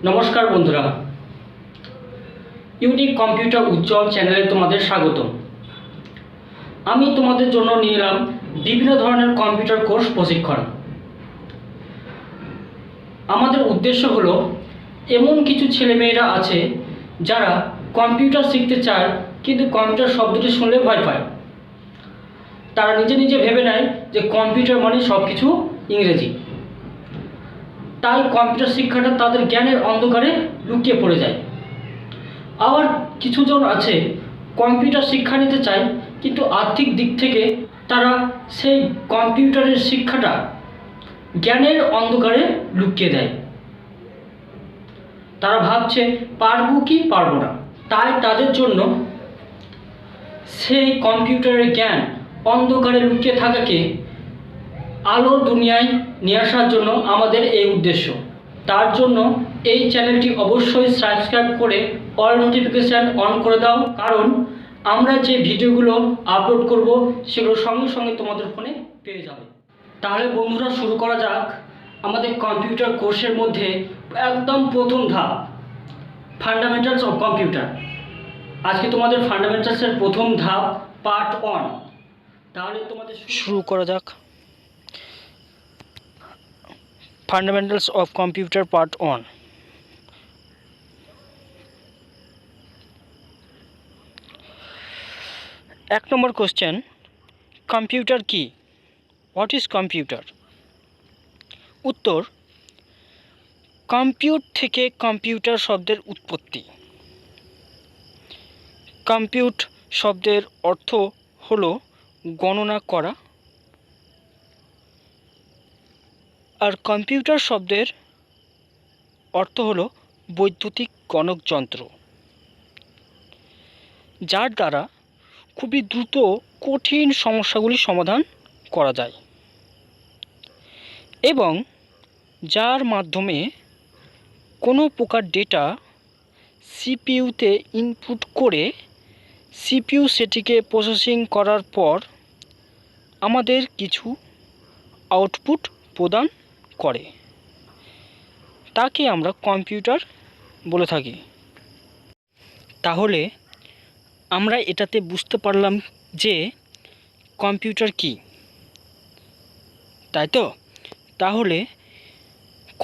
নমস্কার বন্ধুরা, unique computer উজ্জ্বল চ্যানেলে তোমাদের স্বাগতম। আমি তোমাদের জন্য নিয়ে এলাম বিভিন্ন ধরনের কম্পিউটার কোর্স প্রশিক্ষণ। আমাদের উদ্দেশ্য হলো এমন কিছু ছেলেমেয়েরা আছে যারা কম্পিউটার শিখতে চায় কিন্তু কম্পিউটার শব্দটি শুনলে ভয় পায়। তারা নিজে নিজে ভেবে নেয় যে কম্পিউটার মানে সব কিছু ইংরেজি, তাই কম্পিউটার শিক্ষাটা তাদের জ্ঞানের অন্ধকারে লুকিয়ে পড়ে যায়। আবার কিছুজন আছে কম্পিউটার শিক্ষা নিতে চায় কিন্তু আর্থিক দিক থেকে তারা সেই কম্পিউটারের শিক্ষাটা জ্ঞানের অন্ধকারে লুকিয়ে দেয়। তারা ভাবছে পারবো কি পারবো না, তাই তাদের জন্য সেই কম্পিউটারের জ্ঞান অন্ধকারে লুকিয়ে থাকাকে আলোর দুনিয়ায় নিয়ে আসার জন্য আমাদের এই উদ্দেশ্য। তার জন্য এই চ্যানেলটি অবশ্যই সাবস্ক্রাইব করে অল নোটিফিকেশান অন করে দাও, কারণ আমরা যে ভিডিওগুলো আপলোড করব সেগুলো সঙ্গে সঙ্গে তোমাদের ফোনে পেয়ে যাবে। তাহলে বন্ধুরা, শুরু করা যাক আমাদের কম্পিউটার কোর্সের মধ্যে একদম প্রথম ধাপ, ফান্ডামেন্টালস অফ কম্পিউটার। আজকে তোমাদের ফান্ডামেন্টালসের প্রথম ধাপ পার্ট 1। তাহলে তোমাদের শুরু করা যাক ফান্ডামেন্টালস অফ কম্পিউটার পার্ট 1। এক নম্বর কোশ্চেন, কম্পিউটার কি? What is computer? উত্তর, কম্পিউট থেকে কম্পিউটার শব্দের উৎপত্তি। কম্পিউট শব্দের অর্থ হলো গণনা করা, আর কম্পিউটার শব্দের অর্থ হলো বৈদ্যুতিক গণক যন্ত্র, যার দ্বারা খুবই দ্রুত কঠিন সমস্যাগুলি সমাধান করা যায় এবং যার মাধ্যমে কোনো প্রকার ডেটা সিপিইউতে ইনপুট করে সিপিইউ সেটিকে প্রসেসিং করার পর আমাদের কিছু আউটপুট প্রদান করে, তাকে আমরা কম্পিউটার বলে থাকি। তাহলে আমরা এটাতে বুঝতে পারলাম যে কম্পিউটার কি, তাই তো? তাহলে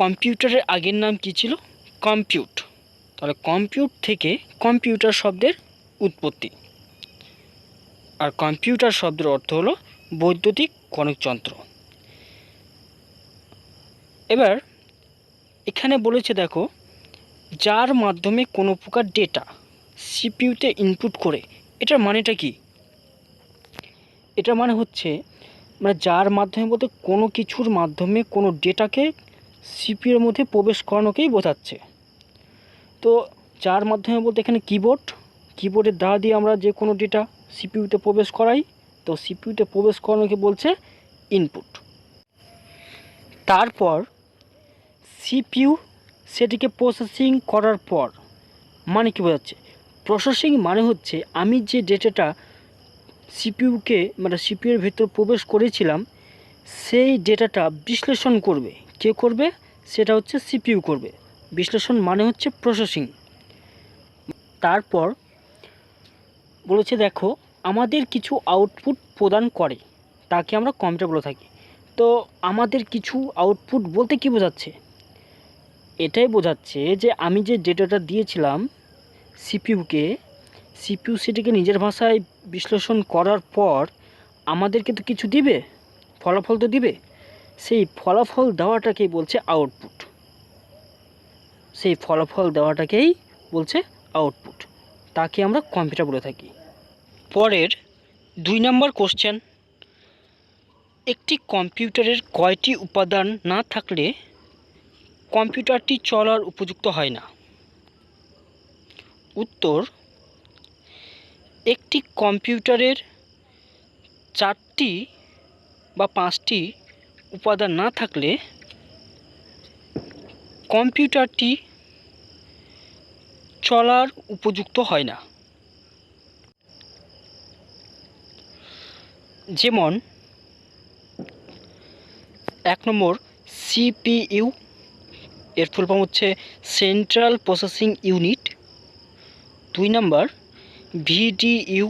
কম্পিউটারের আগের নাম কি ছিল? কম্পিউট। তাহলে কম্পিউট থেকে কম্পিউটার শব্দের উৎপত্তি, আর কম্পিউটার শব্দের অর্থ হলো বৈদ্যুতিক গণক যন্ত্র। এবার এখানে বলেছে, দেখো, যার মাধ্যমে কোনো প্রকার ডেটা সিপিইউতে ইনপুট করে। এটার মানেটা কি? এটার মানে হচ্ছে যার মাধ্যমে বলতে কোনো কিছুর মাধ্যমে কোনো ডেটাকে সিপিইউর মধ্যে প্রবেশ করানোকেই বোঝাচ্ছে। তো যার মাধ্যমে বলতে এখানে কিবোর্ডের দ্বারা দিয়ে আমরা যে কোনো ডেটা সিপিইউতে প্রবেশ করাই, তো সিপিইউতে প্রবেশ করানোকে বলছে ইনপুট। তারপর সিপিইউ সেটিকে প্রসেসিং করার পর, মানে কি বোঝাচ্ছে? প্রসেসিং মানে হচ্ছে আমি যে ডেটাটা সিপিইউর ভিতর প্রবেশ করেছিলাম, সেই ডেটাটা বিশ্লেষণ করবে। কে করবে? সেটা হচ্ছে সিপিইউ করবে। বিশ্লেষণ মানে হচ্ছে প্রসেসিং। তারপর বলেছে, দেখো, আমাদের কিছু আউটপুট প্রদান করে, তাকে আমরা কম্পিউটার বলে থাকি। তো আমাদের কিছু আউটপুট বলতে কি বোঝাচ্ছে? এটাই বোঝাচ্ছে যে আমি যে ডেটাটা দিয়েছিলাম সিপিইউকে, সিপিইউ সেটিকে নিজের ভাষায় বিশ্লেষণ করার পর আমাদেরকে তো কিছু দিবে, ফলাফল তো দিবে। সেই ফলাফল দেওয়াটাকেই বলছে আউটপুট। সেই ফলাফল দেওয়াটাকেই বলছে আউটপুট, তাকে আমরা কম্পিউটার বলে থাকি। পরের 2 নম্বর কোশ্চেন, একটি কম্পিউটারের কয়টি উপাদান না থাকলে কম্পিউটারটি চলার উপযুক্ত হয় না? উত্তর, একটি কম্পিউটারের 4টি বা 5টি উপাদান না থাকলে কম্পিউটারটি চলার উপযুক্ত হয় না। যেমন 1 নম্বর সিপিইউ, এর ফুল ফর্ম হচ্ছে সেন্ট্রাল প্রসেসিং ইউনিট। 2 নাম্বার ভিডিইউ,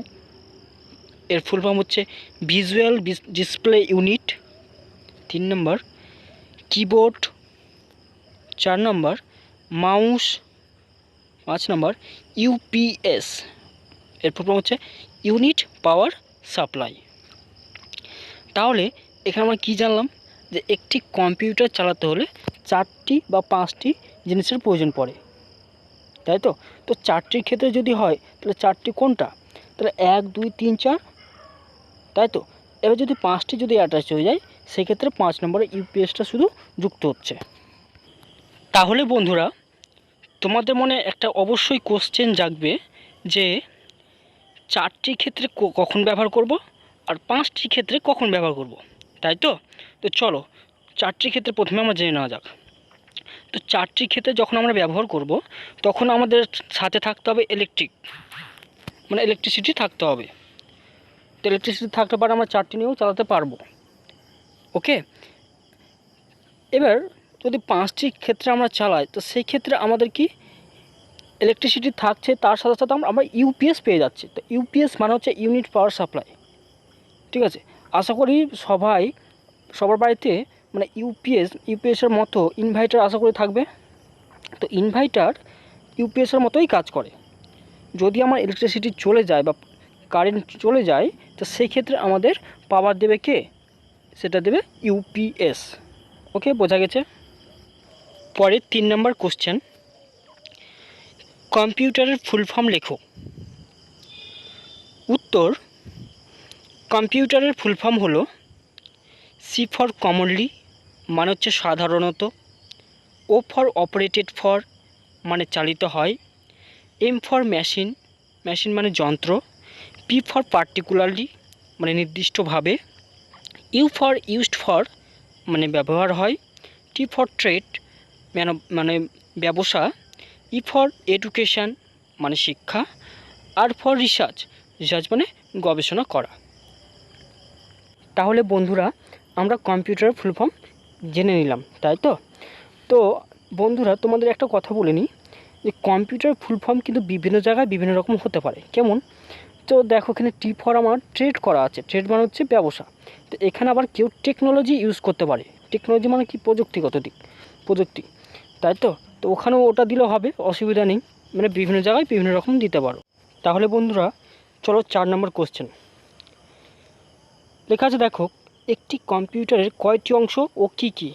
এর ফুল ফর্ম হচ্ছে visual display unit. 3 number keyboard. 4 number mouse. 5 number UPS, এর ফুল ফর্ম হচ্ছে ইউনিট পাওয়ার সাপ্লাই। তাহলে এখানে আমরা কী জানলাম, যে একটি কম্পিউটার চালাতে হলে 4টি বা 5টি জিনিসের প্রয়োজন পড়ে, তাই তো? তো 4টির ক্ষেত্রে যদি হয় তাহলে 4টি কোনটা? তাহলে 1 2 3 4, তাই তো? এবার যদি 5টি যদি অ্যাটাচ হয়ে যায় সেক্ষেত্রে 5 নম্বরে ইউপিএসটা শুধু যুক্ত হচ্ছে। তাহলে বন্ধুরা তোমাদের মনে একটা অবশ্যই কোশ্চেন জাগবে যে 4টির ক্ষেত্রে কখন ব্যবহার করব আর 5টির ক্ষেত্রে কখন ব্যবহার করব, তাই তো? তো চলো 4টির ক্ষেত্রে প্রথমে আমরা জেনে নেওয়া যাক। তো 4টির ক্ষেত্রে যখন আমরা ব্যবহার করব তখন আমাদের সাথে থাকতে হবে ইলেকট্রিসিটি থাকতে হবে। তো ইলেকট্রিসিটি থাকতে পারে আমরা 4টি নিয়েও চালাতে পারবো। ওকে, এবার যদি 5টির ক্ষেত্রে আমরা চালাই তো সেই ক্ষেত্রে আমাদের কি ইলেকট্রিসিটি থাকছে, তার সাথে সাথে আমরা ইউপিএস পেয়ে যাচ্ছি। তো ইউপিএস মানে হচ্ছে ইউনিট পাওয়ার সাপ্লাই, ঠিক আছে? আশা করি সবার বাড়িতে মানে ইউপিএসের মতো ইনভার্টার আশা করি থাকবে। তো ইনভার্টার ইউপিএসের মতোই কাজ করে। যদি আমার ইলেকট্রিসিটি চলে যায় বা কারেন্ট চলে যায় তো সেই ক্ষেত্রে আমাদের পাওয়ার দেবে কে? সেটা দেবে ইউপিএস। ওকে, বোঝা গেছে? পরে 3 নম্বর কোশ্চেন, কম্পিউটারের ফুল ফর্ম লেখো। উত্তর, কম্পিউটারের ফুল ফর্ম হলো সি ফর কমনলি মানে হচ্ছে সাধারণত, ও ফর অপারেটেড ফর মানে চালিত হয়, এম ফর মেশিন মানে যন্ত্র, পি ফর পার্টিকুলারলি মানে নির্দিষ্টভাবে, ইউ ফর ইউজড ফর মানে ব্যবহার হয়, টি ফর ট্রেড মানে ব্যবসা, ই ফর এডুকেশান মানে শিক্ষা, আর ফর রিসার্চ মানে গবেষণা করা। তাহলে বন্ধুরা আমরা কম্পিউটারের ফুল ফর্ম জেনে নিলাম, তাই তো? তো বন্ধুরা তোমাদের একটা কথা বলে নিই, যে কম্পিউটার ফুল ফর্ম কিন্তু বিভিন্ন জায়গায় বিভিন্ন রকম হতে পারে। কেমন? তো দেখো এখানে টি ফর আমার ট্রেড করা আছে, ট্রেড মানে হচ্ছে ব্যবসা। তো এখানে আবার কেউ টেকনোলজি ইউজ করতে পারে, টেকনোলজি মানে কি? প্রযুক্তি, তাই তো? তো ওখানেও ওটা দিলেও হবে, অসুবিধা নেই, মানে বিভিন্ন জায়গায় বিভিন্ন রকম দিতে পারো। তাহলে বন্ধুরা চলো 4 নম্বর কোশ্চেন লেখা আছে, দেখো একটি কম্পিউটারের কয়টি অংশ ও কি কি?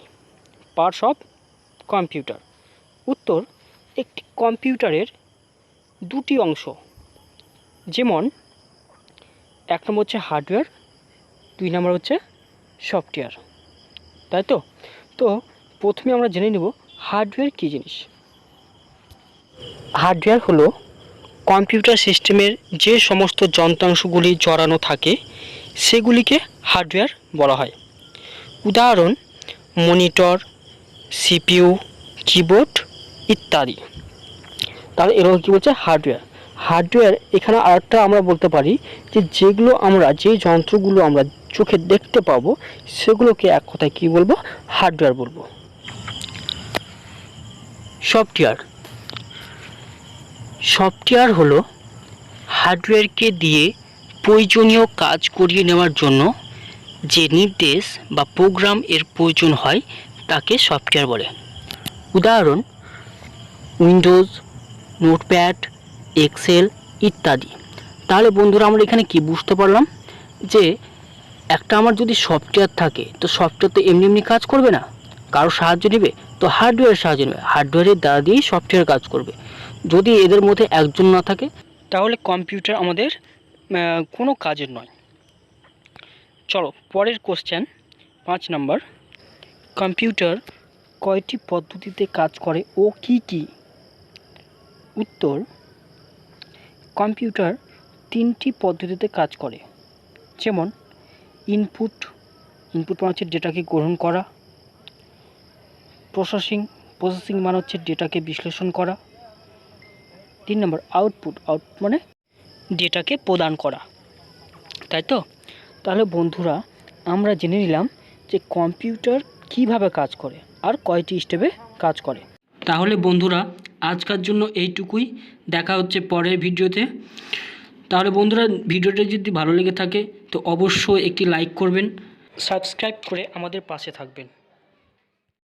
Parts of computer. উত্তর, একটি কম্পিউটারের 2টি অংশ, যেমন 1 নম্বর হচ্ছে হার্ডওয়্যার, 2 নম্বর হচ্ছে সফটওয়্যার, তাই তো? তো প্রথমে আমরা জেনে নেব হার্ডওয়্যার কী জিনিস। হার্ডওয়্যার হলো কম্পিউটার সিস্টেমের যে সমস্ত যন্ত্রাংশগুলি জড়ানো থাকে সেগুলিকে হার্ডওয়্যার বলা হয়। উদাহরণ মনিটর, সিপিইউ, কিবোর্ড ইত্যাদি। তাহলে এরকম কী বলছে? হার্ডওয়্যার। এখানে আরেকটা আমরা বলতে পারি যে যে যন্ত্রগুলো আমরা চোখে দেখতে পাবো সেগুলোকে এক কথায় কী বলবো? হার্ডওয়্যার বলবো। সফটওয়্যার হলো হার্ডওয়্যারকে দিয়ে প্রয়োজনীয় কাজ করিয়ে নেওয়ার জন্য যে নির্দেশ বা প্রোগ্রাম এর প্রয়োজন হয় তাকে সফটওয়্যার বলে। উদাহরণ উইন্ডোজ, নোটপ্যাড, এক্সেল ইত্যাদি। তাহলে বন্ধুরা আমরা এখানে কি বুঝতে পারলাম, যে একটা আমার যদি সফটওয়্যার থাকে তো সফটওয়্যার তো এমনি কাজ করবে না, কারো সাহায্য নেবে, তো হার্ডওয়্যারের সাহায্য নেবে, হার্ডওয়্যারের দ্বারা দিয়েই সফটওয়্যার কাজ করবে। যদি এদের মধ্যে একজন না থাকে তাহলে কম্পিউটার আমাদের কোনো কাজের নয়। চলো পরের কোশ্চেন 5 নম্বর, কম্পিউটার কয়টি পদ্ধতিতে কাজ করে ও কি কি? উত্তর, কম্পিউটার 3টি পদ্ধতিতে কাজ করে, যেমন ইনপুট মানে হচ্ছে ডেটাকে গ্রহণ করা, প্রসেসিং মানে হচ্ছে ডেটাকে বিশ্লেষণ করা, 3 নম্বর আউটপুট মানে ডেটাকে প্রদান করা, তাই তো? তাহলে বন্ধুরা আমরা জেনে নিলাম যে কম্পিউটার কিভাবে কাজ করে আর কয়টি স্টেপে কাজ করে। তাহলে বন্ধুরা আজকের জন্য এইটুকুই, দেখা হচ্ছে পরের ভিডিওতে। তাহলে বন্ধুরা ভিডিওটা যদি ভালো লেগে থাকে তো অবশ্যই একটি লাইক করবেন, সাবস্ক্রাইব করে আমাদের পাশে থাকবেন।